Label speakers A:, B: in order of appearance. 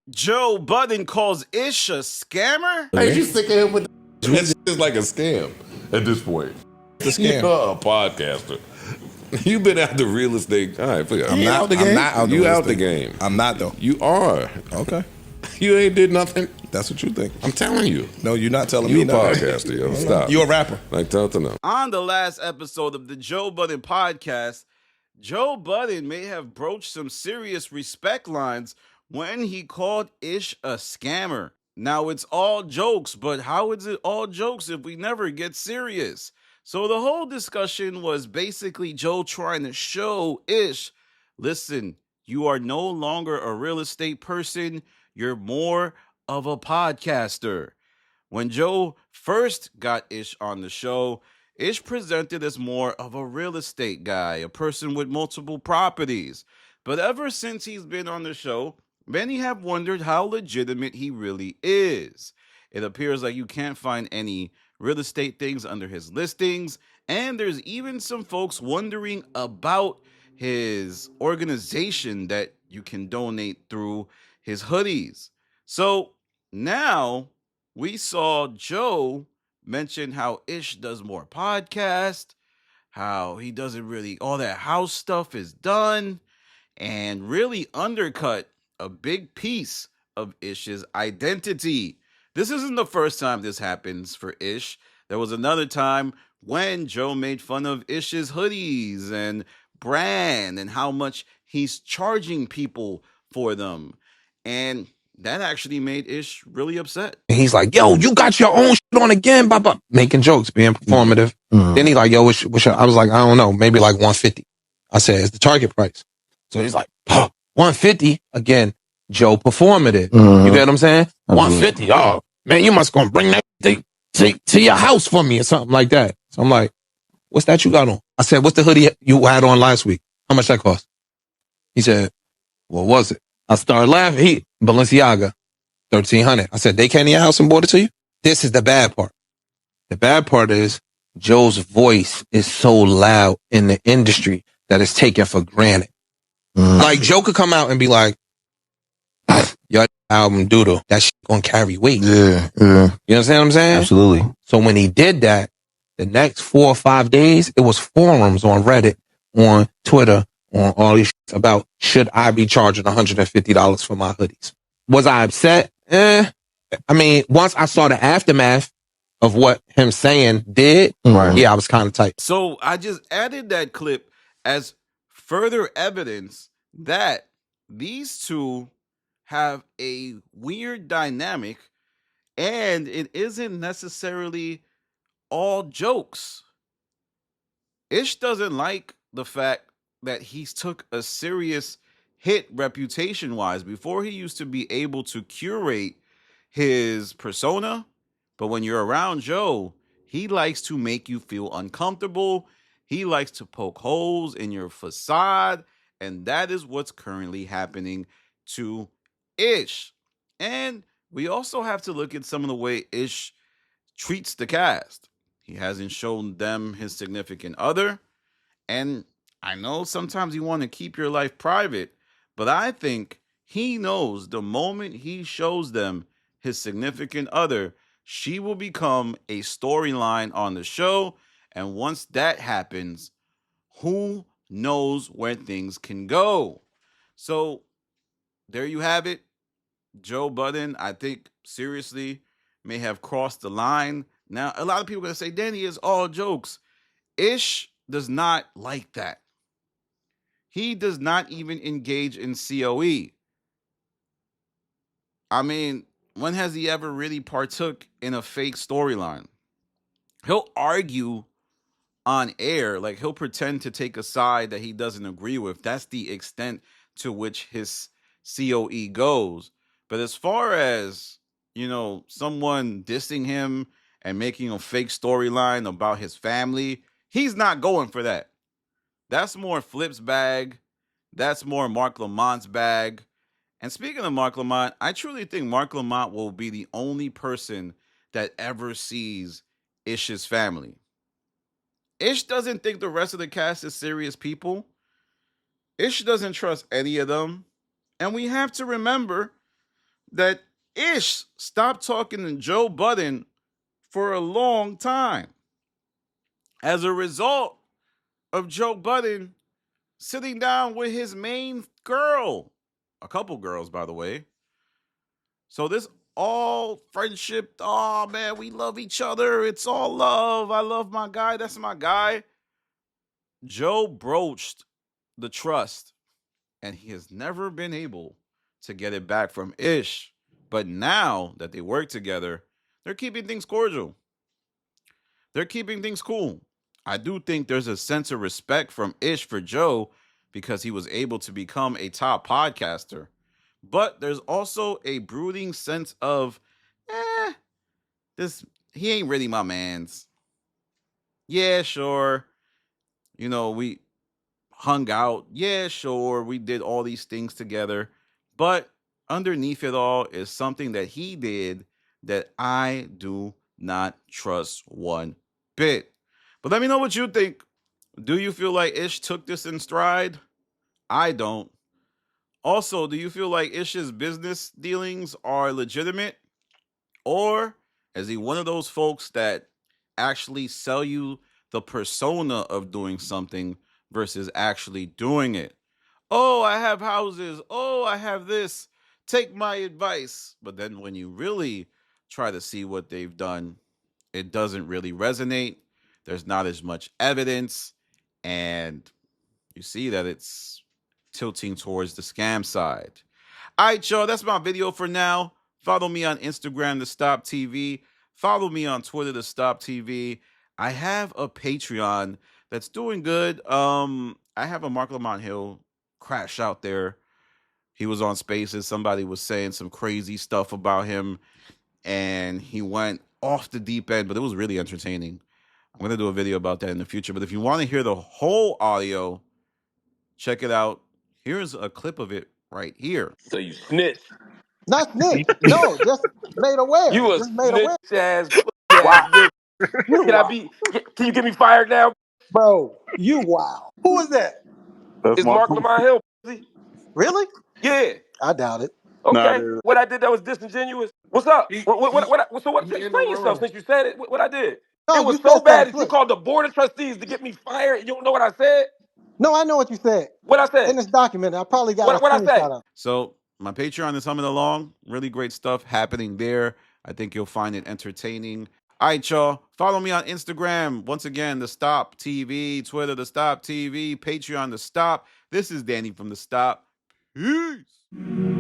A: Joe Budden calls Ish a scammer?
B: Hey, you sick of him with it's just like a scam at this point.
C: The scam.
B: You're a podcaster. You've been out the real estate. All right,
C: I'm not out the game.
B: I'm not out you out the game.
C: I'm not though.
B: You are.
C: Okay.
B: You ain't did nothing.
C: That's what you think.
B: I'm telling you.
C: No, you're not telling
B: You
C: me
B: a
C: nothing.
B: podcaster, yo. Stop.
C: You a rapper.
B: Like tell to know.
A: On the last episode of the Joe Budden podcast, Joe Budden may have broached some serious respect lines when he called Ish a scammer. Now, it's all jokes, but how is it all jokes if we never get serious? So the whole discussion was basically Joe trying to show Ish, listen, you are no longer a real estate person, you're more of a podcaster. When Joe first got Ish on the show, Ish presented as more of a real estate guy, a person with multiple properties. But ever since he's been on the show, many have wondered how legitimate he really is. It appears like you can't find any real estate things under his listings, and there's even some folks wondering about his organization that you can donate through his hoodies. So now we saw Joe mention how Ish does more podcast, how he doesn't really, all that house stuff is done, and really undercut a big piece of Ish's identity. This isn't the first time this happens for Ish. There was another time when Joe made fun of Ish's hoodies and brand and how much he's charging people for them. And that actually made Ish really upset.
D: And he's like, yo, you got your own shit on again, blah. Making jokes, being performative. Then he's like, yo, I was like, I don't know, maybe like 150. I said, it's the target price. So he's like, 150 again. Joe performative. You get what I'm saying? 150. Oh man, you must gonna bring that to your house for me or something like that. So I'm like, what's that you got on? I said, what's the hoodie you had on last week? How much that cost? He said, what was it? I started laughing. Balenciaga, $1,300. I said, they came to your house and bought it to you? This is the bad part. The bad part is Joe's voice is so loud in the industry that it's taken for granted. Like Joe could come out and be like, your album Doodle, that shit gonna carry weight.
C: Yeah.
D: You understand what I'm saying?
C: Absolutely.
D: So when he did that, the next 4 or 5 days, it was forums on Reddit, on Twitter, on all these shit about should I be charging $150 for my hoodies? Was I upset? I mean, once I saw the aftermath of what him saying did, yeah, I was kind of tight.
A: So I just added that clip as further evidence that these two have a weird dynamic, and it isn't necessarily all jokes. Ish doesn't like the fact that he's took a serious hit reputation-wise. Before, he used to be able to curate his persona, but when you're around Joe, he likes to make you feel uncomfortable. He likes to poke holes in your facade, and that is what's currently happening to Ish. And we also have to look at some of the way Ish treats the cast. He hasn't shown them his significant other, and I know sometimes you want to keep your life private, but I think he knows the moment he shows them his significant other, she will become a storyline on the show. And once that happens, who knows where things can go? So there you have it. Joe Budden, I think, seriously, may have crossed the line. Now, a lot of people are going to say, Danny, is all jokes. Ish does not like that. He does not even engage in COE. I mean, when has he ever really partook in a fake storyline? He'll argue on air, like he'll pretend to take a side that he doesn't agree with. That's the extent to which his COE goes. But as far as, someone dissing him and making a fake storyline about his family, he's not going for that. That's more Flip's bag. That's more Mark Lamont's bag. And speaking of Mark Lamont, I truly think Mark Lamont will be the only person that ever sees Ish's family. Ish doesn't think the rest of the cast is serious people. Ish doesn't trust any of them. And we have to remember, that Ish stopped talking to Joe Budden for a long time as a result of Joe Budden sitting down with his main girl, a couple girls, by the way. So this all friendship, oh man, we love each other. It's all love. I love my guy. That's my guy. Joe broached the trust, and he has never been able to get it back from Ish. But now that they work together, they're keeping things cordial. They're keeping things cool. I do think there's a sense of respect from Ish for Joe because he was able to become a top podcaster. But there's also a brooding sense of, this he ain't really my man's. Yeah, sure. We hung out. Yeah, sure. We did all these things together. But underneath it all is something that he did that I do not trust one bit. But let me know what you think. Do you feel like Ish took this in stride? I don't. Also, do you feel like Ish's business dealings are legitimate? Or is he one of those folks that actually sell you the persona of doing something versus actually doing it? Oh, I have houses. Oh, I have this. Take my advice. But then when you really try to see what they've done, it doesn't really resonate. There's not as much evidence. And you see that it's tilting towards the scam side. All right, y'all, that's my video for now. Follow me on Instagram, The Stop TV. Follow me on Twitter, The Stop TV. I have a Patreon that's doing good. I have a Mark Lamont Hill crash out there. He was on Spaces. Somebody was saying some crazy stuff about him, and he went off the deep end, but it was really entertaining. I'm going to do a video about that in the future. But if you want to hear the whole audio, check it out. Here's a clip of it right here.
B: So you snitch.
E: Not snitch. No, just made aware.
B: You a
E: Just made aware.
B: snitch ass nigga.
E: You
B: Can I
E: wow.
B: be? Can you get me fired now?
E: Bro, you wow. Who is that?
B: It's Mark Lamont Hill. pussy.
E: Really?
B: Yeah.
E: I doubt it.
B: Okay. What I did that was disingenuous. What's up? So what? Explain yourself since you said it. What I did?
E: No,
B: It was
E: you
B: so
E: said
B: bad
E: something
B: that you
E: slick.
B: called the board of trustees to get me fired. You don't know what I said?
E: No, I know what you said.
B: What I said?
E: In this document, I probably got
B: What
E: a
B: I say?
E: screenshot of it.
A: So my Patreon is humming along. Really great stuff happening there. I think you'll find it entertaining. All right, y'all. Follow me on Instagram. Once again, The Stop TV, Twitter, The Stop TV, Patreon, The Stop. This is Danny from The Stop. Peace.